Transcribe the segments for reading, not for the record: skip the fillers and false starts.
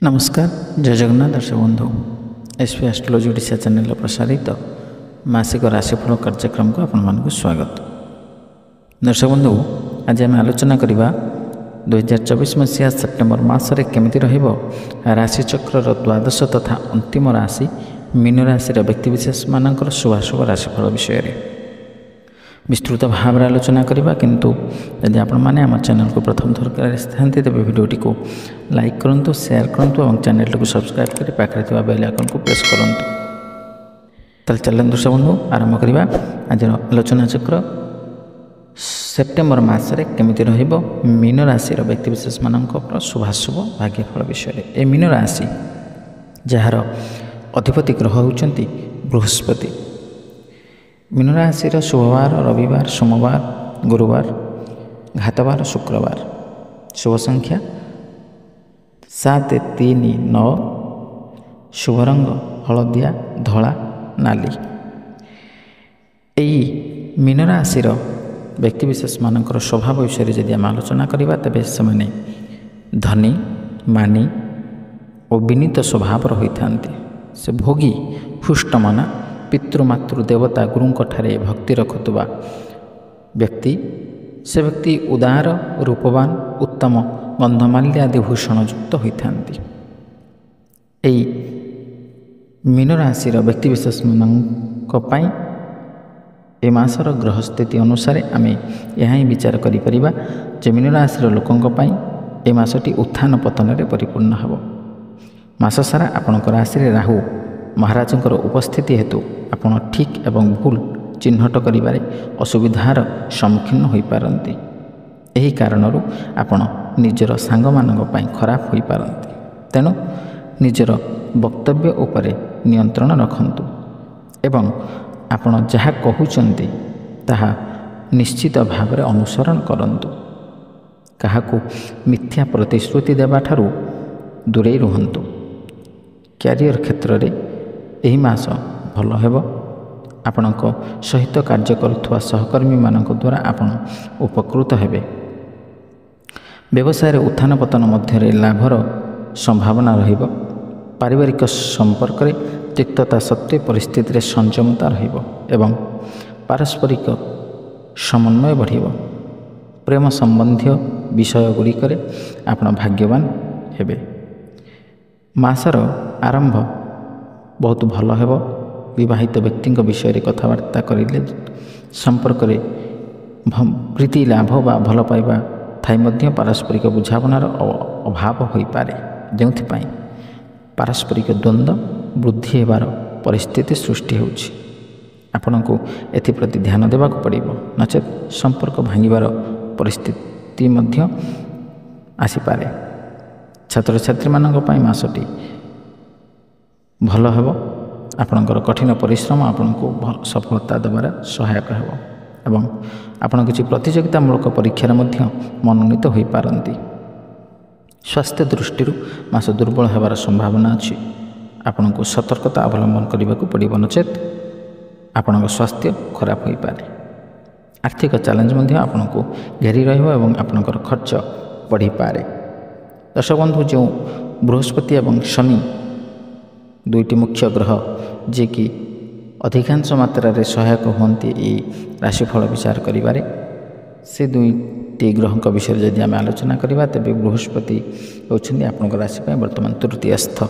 नमस्कार जय जगन्नाथ दर्शक बंधु एसपी एस्ट्रोलॉजी ओडिशा चैनल प्रसारित मासिक राशिफल कार्यक्रम को आपण स्वागत। दर्शक बंधु आज आम आलोचना करवा 2024 मसीहा सेप्टेम्बर मासरे केमिति रहिबो राशिचक्र द्वादश तथा अंतिम राशि मीन राशि व्यक्तिविशेष मानकर शुभाशुभ राशिफल विषय विस्तृत भाव आलोचना करवा। किंतु यदि आपण मैंने आम चैनल को प्रथम थर था तेज भिडियोटी को लाइक करूँ, शेयर करूँ और चैनल को सब्सक्राइब कर पाखे बेल आइकन को प्रेस करूँ। ताल चलन दर्शक बंधु आरंभ करवा आज आलोचना चक्र सेप्टेम्बर मासरे केमिति रहिबो मीन राशि व्यक्तिविशेष मानकर शुभाशुभ भाग्यफल विषय। ए मीन राशि जार अधिपति ग्रह होउचंती बृहस्पति। मीन राशि शुभवार रविवार सोमवार गुरुवार घातवार शुक्रवार। शुभ संख्या 7, 3, 9। शुभ रंग हलदिया धला नाली। यही मीन राशि व्यक्तिविशेष मानकर स्वभाव विषय जदि आम आलोचना करवा तेज से धनी मानी और विनीत स्वभाव होता से भोगी हुष्टमना पितृमातृ देवता गुरुंक ठारे भक्ति रखुवा व्यक्ति से व्यक्ति उदार रूपवान उत्तम गंधमाल्य आदि भूषण युक्त होता। मीन राशि व्यक्तिविशेष मानी ए मासर ग्रह स्थिति अनुसार आम यह ही विचार करिपरिबा मीन राशि लोकंक ए मासटी उत्थान पतन रे परिपूर्ण हेबो। मास सारा आपणक राशि राहु महाराजंकर उपस्थिति हेतु आपण ठीक एवं भूल चिन्हट करिबारे असुविधार सम्मुखीन होई पारंती। एही कारणरू आपण निजर सांग मानक पई खराब होई पारंती। तेणु निजर वक्तव्य उपरे नियंत्रण रखंतु एवं आपण जहा कहउचंती ताहा निश्चित भाव में अनुसरण करंतु। काहाकू मिथ्या प्रतिश्रुति देबा ठारू दूरे रुहंतु। क्यारियर क्षेत्र रे एही मास भल हेबो। आपणक सहित कार्य करुवा सहकर्मी मानक द्वारा आपण उपकृत हेबे। व्यवसाय उत्थान पतन मध्य लाभर संभावना रहिबो। पारिवारिक संपर्क रे तिक्तता सत्वे परिस्थिति रे संयमता रहिबो एवं पारस्परिक समन्वय बढ़िबो। प्रेम संबंधी विषय गुड़िक आपण भाग्यवान हेबे। मासर आरंभ बहुत भल हेबो। विवाहित व्यक्ति विषय कथबार्ता करिले संपर्क रे प्रीति लाभ बा भल पाइबा थाई मध्य पारस्परिक बुझावनार अभाव होई पारे, जेउथिपाई पारस्परिक द्वंद्व वृद्धि हेबार परिस्थिति सृष्टि होउछि। आपनको एथिप्रति ध्यान देबाक पड़िबो, नचेत संपर्क भांगिबार परिस्थिति मध्य आसी पारे। छात्र छात्री मानक पई मासटी भल हेबो। आपणकर कठिन परिश्रम आपनको सफलता देवार सहायक हेबो एवं आपण किछि प्रतियोगितामूलक परीक्षार मध्य मनोनीत होई पारंती। स्वास्थ्य दृष्टि मास दुर्बल हेबार संभावना अछि। आपनको सतर्कता अवलंबन करबाक पड़िबो, नचेत आपणक स्वास्थ्य खराब होई पारे। आर्थिक चैलेंज मध्य आपनको घेरी रहिबो एवं आपणकर खर्च बढ़ी पारे। दर्शक बंधु जो बृहस्पति एवं शनि दुईटी मुख्य ग्रह जे कि अधिकांश मात्रा रे सहायक होती राशिफल विचार करिबारे, से दुईटी ग्रह विषय जदि आम आलोचना करवा तेज बृहस्पति होउछन्ती आपनक राशि पे वर्तमान तृतीयस्थ।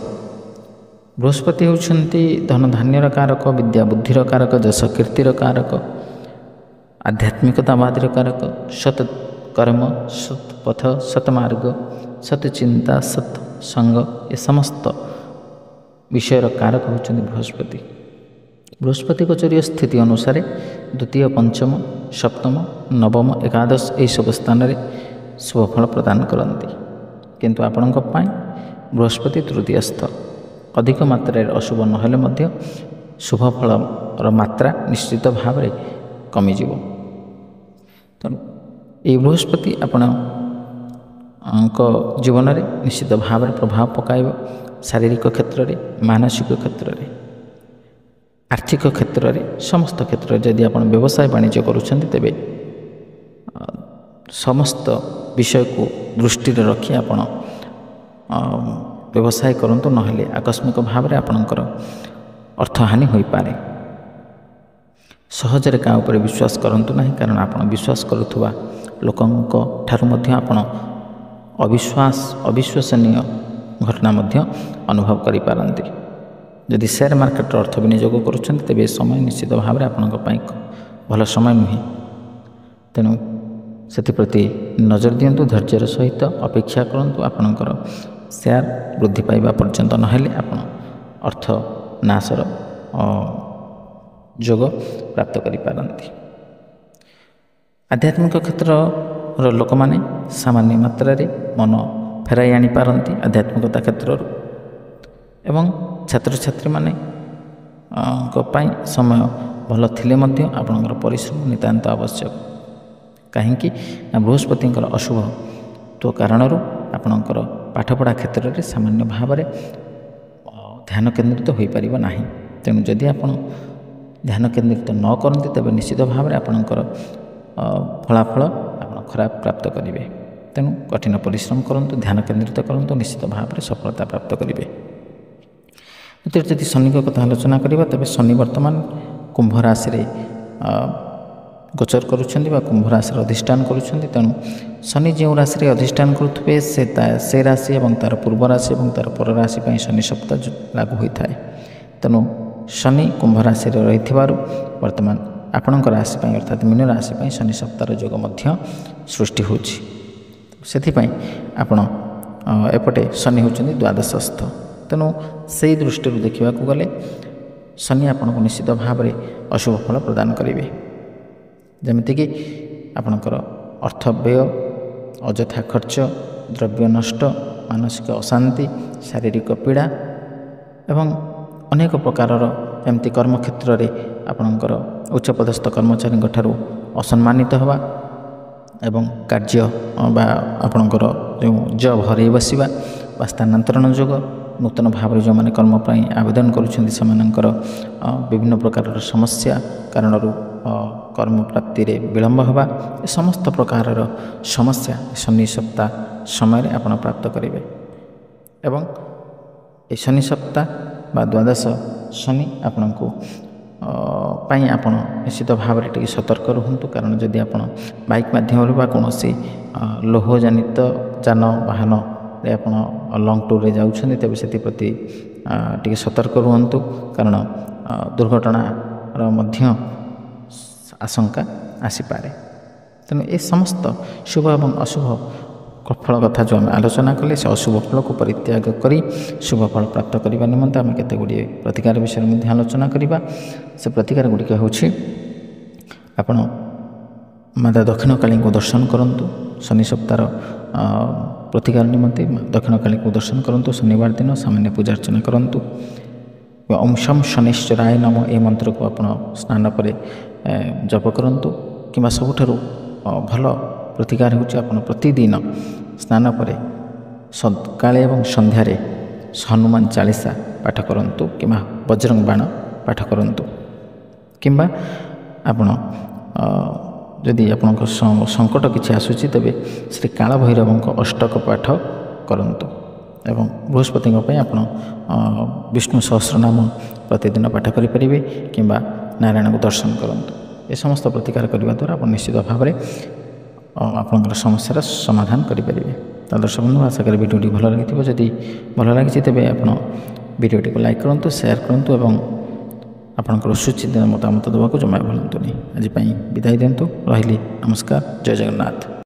बृहस्पति होउछन्ती धन धान्यर कारक, विद्या बुद्धिर कारक, जस कीर्तिर कारक, आध्यात्मिकतावादीर कारक, सत कर्म, सत पथ, सतमार्ग, सत चिंता, सत संग, ये समस्त विषयर कारक होउछन्ती बृहस्पति। बृहस्पति गोचरीय स्थिति अनुसार द्वितीय, पंचम, सप्तम, नवम, एकादश यही सब स्थान में शुभफल प्रदान करती। किंतु आपणक पाई बृहस्पति तृतीयस्थ। अधिक मात्रा अशुभ नहेले मध्य शुभफल मात्रा निश्चित भाव में कमिजिव। तेणु ये बृहस्पति आपण जीवन में निश्चित भाव में प्रभाव पकाइब। शारीरिक क्षेत्र में, मानसिक क्षेत्र में, आर्थिक क्षेत्र में, समस्त क्षेत्र में जदि आप व्यवसाय वाणिज्य करुछन्ति तेबे समस्त विषय को दृष्टि रखी आपण ବ୍ୟବସାୟ କରନ୍ତୁ, ନହେଲେ ଆକସ୍ମିକ ଭାବରେ ଆପଣଙ୍କର ଅର୍ଥହାନି ହୋଇପାରେ। ସହଜରେ କାହା ଉପରେ ବିଶ୍ୱାସ କରନ୍ତୁ ନାହିଁ, କାରଣ ଆପଣ ବିଶ୍ୱାସ କରୁଥିବା ଲୋକଙ୍କ ଠାରୁ ମଧ୍ୟ ଆପଣ ଅବିଶ୍ୱସନୀୟ ଘଟଣା ମଧ୍ୟ ଅନୁଭବ କରିପାରନ୍ତି। ଯଦି ସେୟାର ମାର୍କେଟରେ ଅର୍ଥ ବିନିଯୋଗ କରୁଛନ୍ତି, ତେବେ ଏ ସମୟ ନିଶ୍ଚିତ ଭାବରେ ଆପଣଙ୍କ ପାଇଁ ଭଲ ସମୟ ନୁହେଁ। ତେଣୁ ସେଥିପ୍ରତି ନଜର ଦିଅନ୍ତୁ, ଧୈର୍ଯ୍ୟର ସହିତ ଅପେକ୍ଷା କରନ୍ତୁ। ଆପଣଙ୍କର ସେୟାର ବୃଦ୍ଧି ପାଇବା ପର୍ଯ୍ୟନ୍ତ ନହେଲେ ଆପଣ ଅର୍ଥ ନାଶର ଯୋଗ ପ୍ରାପ୍ତ କରିପାରନ୍ତି। ଆଧ୍ୟାତ୍ମିକ କ୍ଷେତ୍ରର ଲୋକମାନେ ସାମାନ୍ୟ ମାତ୍ରାରେ ମନ ଫେରାଇ ଆଣିପାରନ୍ତି ଆଧ୍ୟାତ୍ମିକତା କ୍ଷେତ୍ରରୁ, ଏବଂ ଛାତ୍ରଛାତ୍ରୀମାନଙ୍କ ପାଇଁ ସମୟ ଭଲ ଥିଲେ ମଧ୍ୟ ଆପଣଙ୍କର ପରିଶ୍ରମ ନିତାନ୍ତ ଆବଶ୍ୟକ। କାହିଁକି ନା ବୃହସ୍ପତିଙ୍କର ଅଶୁଭ କାରଣରୁ ଆପଣଙ୍କର ପାଠପଢ଼ା କ୍ଷେତ୍ରରେ ସାମାନ୍ୟ ଭାବରେ ଧ୍ୟାନ କେନ୍ଦ୍ରିତ ହୋଇପାରିବ ନାହିଁ। ତେଣୁ ଯଦି ଆପଣ ଧ୍ୟାନ କେନ୍ଦ୍ରିତ ନ କରନ୍ତି, ତେବେ ନିଶ୍ଚିତ ଭାବରେ ଆପଣଙ୍କର ଫଳାଫଳ ଆପଣ ଖରାପ ପ୍ରାପ୍ତ କରିବେ। ତେଣୁ କଠିନ ପରିଶ୍ରମ କରନ୍ତୁ, ଧ୍ୟାନ କେନ୍ଦ୍ରିତ କରନ୍ତୁ, ନିଶ୍ଚିତ ଭାବରେ ସଫଳତା ପ୍ରାପ୍ତ କରିବେ। ଦ୍ୱିତୀୟ, ଯଦି ଶନିଙ୍କ କଥା ଆଲୋଚନା କରିବା, ତେବେ ଶନି ବର୍ତ୍ତମାନ କୁମ୍ଭ ରାଶିରେ ଗୋଚର କରୁଛନ୍ତି ବା କୁମ୍ଭ ରାଶିରେ ଅଧିଷ୍ଠାନ କରୁଛନ୍ତି। ତେଣୁ ଶନି ଯେଉଁ ରାଶିରେ ଅଧିଷ୍ଠାନ କରୁଥିବେ, ସେ ରାଶି ଏବଂ ତା'ର ପୂର୍ବ ରାଶି ଏବଂ ତା'ର ପର ରାଶି ପାଇଁ ଶନି ସପ୍ତାହ ଲାଗୁ ହୋଇଥାଏ। ତେଣୁ ଶନି କୁମ୍ଭ ରାଶିରେ ରହିଥିବାରୁ ବର୍ତ୍ତମାନ ଆପଣଙ୍କ ରାଶି ପାଇଁ ଅର୍ଥାତ୍ ମୀନ ରାଶି ପାଇଁ ଶନି ସପ୍ତାହର ଯୋଗ ମଧ୍ୟ ସୃଷ୍ଟି ହେଉଛି। ସେଥିପାଇଁ ଆପଣ ଏପଟେ ଶନି ହେଉଛନ୍ତି ଦ୍ୱାଦଶସ୍ଥ। ତେଣୁ ସେହି ଦୃଷ୍ଟିରୁ ଦେଖିବାକୁ ଗଲେ ଶନି ଆପଣଙ୍କୁ ନିଶ୍ଚିତ ଭାବରେ ଅଶୁଭ ଫଳ ପ୍ରଦାନ କରିବେ। ଯେମିତିକି ଆପଣଙ୍କର ଅର୍ଥ ବ୍ୟୟ, ଅଯଥା ଖର୍ଚ୍ଚ, ଦ୍ରବ୍ୟ ନଷ୍ଟ, ମାନସିକ ଅଶାନ୍ତି, ଶାରୀରିକ ପୀଡ଼ା ଏବଂ ଅନେକ ପ୍ରକାରର ଏମିତି କର୍ମକ୍ଷେତ୍ରରେ ଆପଣଙ୍କର ଉଚ୍ଚପଦସ୍ଥ କର୍ମଚାରୀଙ୍କ ଠାରୁ ଅସମ୍ମାନିତ ହେବା ଏବଂ କାର୍ଯ୍ୟ ବା ଆପଣଙ୍କର ଯେଉଁ ଜବ୍ ହରାଇ ବସିବା ବା ସ୍ଥାନାନ୍ତରଣ ଯୋଗ, ନୂତନ ଭାବରେ ଯେଉଁମାନେ କର୍ମ ପାଇଁ ଆବେଦନ କରୁଛନ୍ତି ସେମାନଙ୍କର ବିଭିନ୍ନ ପ୍ରକାରର ସମସ୍ୟା କାରଣରୁ କର୍ମ ପ୍ରାପ୍ତିରେ ବିଳମ୍ବ ହେବା, ଏ ସମସ୍ତ ପ୍ରକାରର ସମସ୍ୟା ଶନି ସପ୍ତାହ ସମୟରେ ଆପଣ ପ୍ରାପ୍ତ କରିବେ। ଏବଂ ଏ ଶନି ସପ୍ତାହ ବା ଦ୍ୱାଦଶ ଶନି ଆପଣଙ୍କୁ ପାଇଁ ଆପଣ ନିଶ୍ଚିତ ଭାବରେ ଟିକେ ସତର୍କ ରୁହନ୍ତୁ। କାରଣ ଯଦି ଆପଣ ବାଇକ୍ ମାଧ୍ୟମରେ ବା କୌଣସି ଲୌହଜନିତ ଯାନବାହନରେ ଆପଣ ଲଙ୍ଗ୍ ଟୁର୍ରେ ଯାଉଛନ୍ତି, ତେବେ ସେଥିପ୍ରତି ଟିକେ ସତର୍କ ରୁହନ୍ତୁ। କାରଣ ଦୁର୍ଘଟଣାର ମଧ୍ୟ ଆଶଙ୍କା ଆସିପାରେ। ତେଣୁ ଏ ସମସ୍ତ ଶୁଭ ଏବଂ ଅଶୁଭ ଫଳ କଥା ଯେଉଁ ଆମେ ଆଲୋଚନା କଲେ, ସେ ଅଶୁଭ ଫଳକୁ ପରିତ୍ୟାଗ କରି ଶୁଭ ଫଳ ପ୍ରାପ୍ତ କରିବା ନିମନ୍ତେ ଆମେ କେତେ ଗୁଡ଼ିଏ ପ୍ରତିକାର ବିଷୟରେ ମଧ୍ୟ ଆଲୋଚନା କରିବା। ସେ ପ୍ରତିକାର ଗୁଡ଼ିକ ହେଉଛି, ଆପଣ ମାତା ଦକ୍ଷିଣକାଳୀଙ୍କୁ ଦର୍ଶନ କରନ୍ତୁ। ଶନି ସପ୍ତାହର ପ୍ରତିକାର ନିମନ୍ତେ ଦକ୍ଷିଣକାଳୀଙ୍କୁ ଦର୍ଶନ କରନ୍ତୁ। ଶନିବାର ଦିନ ସାମାନ୍ୟ ପୂଜା ଅର୍ଚ୍ଚନା କରନ୍ତୁ। ଓମ୍ ଶଂ ଶନିଶ୍ଚରାୟ ନମଃ ଏହି ମନ୍ତ୍ରକୁ ଆପଣ ସ୍ନାନ ପରେ ଜପ କରନ୍ତୁ। କିମ୍ବା ସବୁଠାରୁ ଭଲ ପ୍ରତିକାର ହେଉଛି ଆପଣ ପ୍ରତିଦିନ ସ୍ନାନ ପରେ ସକାଳେ ଏବଂ ସନ୍ଧ୍ୟାରେ ହନୁମାନ ଚାଳିଶା ପାଠ କରନ୍ତୁ କିମ୍ବା ବଜରଙ୍ଗ ବାଣ ପାଠ କରନ୍ତୁ। କିମ୍ବା ଆପଣ ଯଦି ଆପଣଙ୍କ ସଙ୍କଟ କିଛି ଆସୁଛି, ତେବେ ଶ୍ରୀ କାଳଭୈରବଙ୍କ ଅଷ୍ଟକ ପାଠ କରନ୍ତୁ। ଏବଂ ବୃହସ୍ପତିଙ୍କ ପାଇଁ ଆପଣ ବିଷ୍ଣୁ ସହସ୍ରନାମ ପ୍ରତିଦିନ ପାଠ କରିପାରିବେ କିମ୍ବା ନାରାୟଣଙ୍କୁ ଦର୍ଶନ କରନ୍ତୁ। ଏ ସମସ୍ତ ପ୍ରତିକାର କରିବା ଦ୍ୱାରା ଆପଣ ନିଶ୍ଚିତ ଭାବରେ ଆପଣଙ୍କର ସମସ୍ୟାର ସମାଧାନ କରିପାରିବେ। ତ ଦର୍ଶକ ବନ୍ଧୁ, ଆଶା କରି ଭିଡ଼ିଓଟି ଭଲ ଲାଗିଥିବ। ଯଦି ଭଲ ଲାଗିଛି ତେବେ ଆପଣ ଭିଡ଼ିଓଟିକୁ ଲାଇକ୍ କରନ୍ତୁ, ସେୟାର କରନ୍ତୁ ଏବଂ ଆପଣଙ୍କର ସୁଚିନ୍ତିତ ମତାମତ ଦେବାକୁ ଜମା ଭୁଲନ୍ତୁନି। ଆଜି ପାଇଁ ବିଦାୟ ଦିଅନ୍ତୁ। ରହିଲି, ନମସ୍କାର, ଜୟ ଜଗନ୍ନାଥ।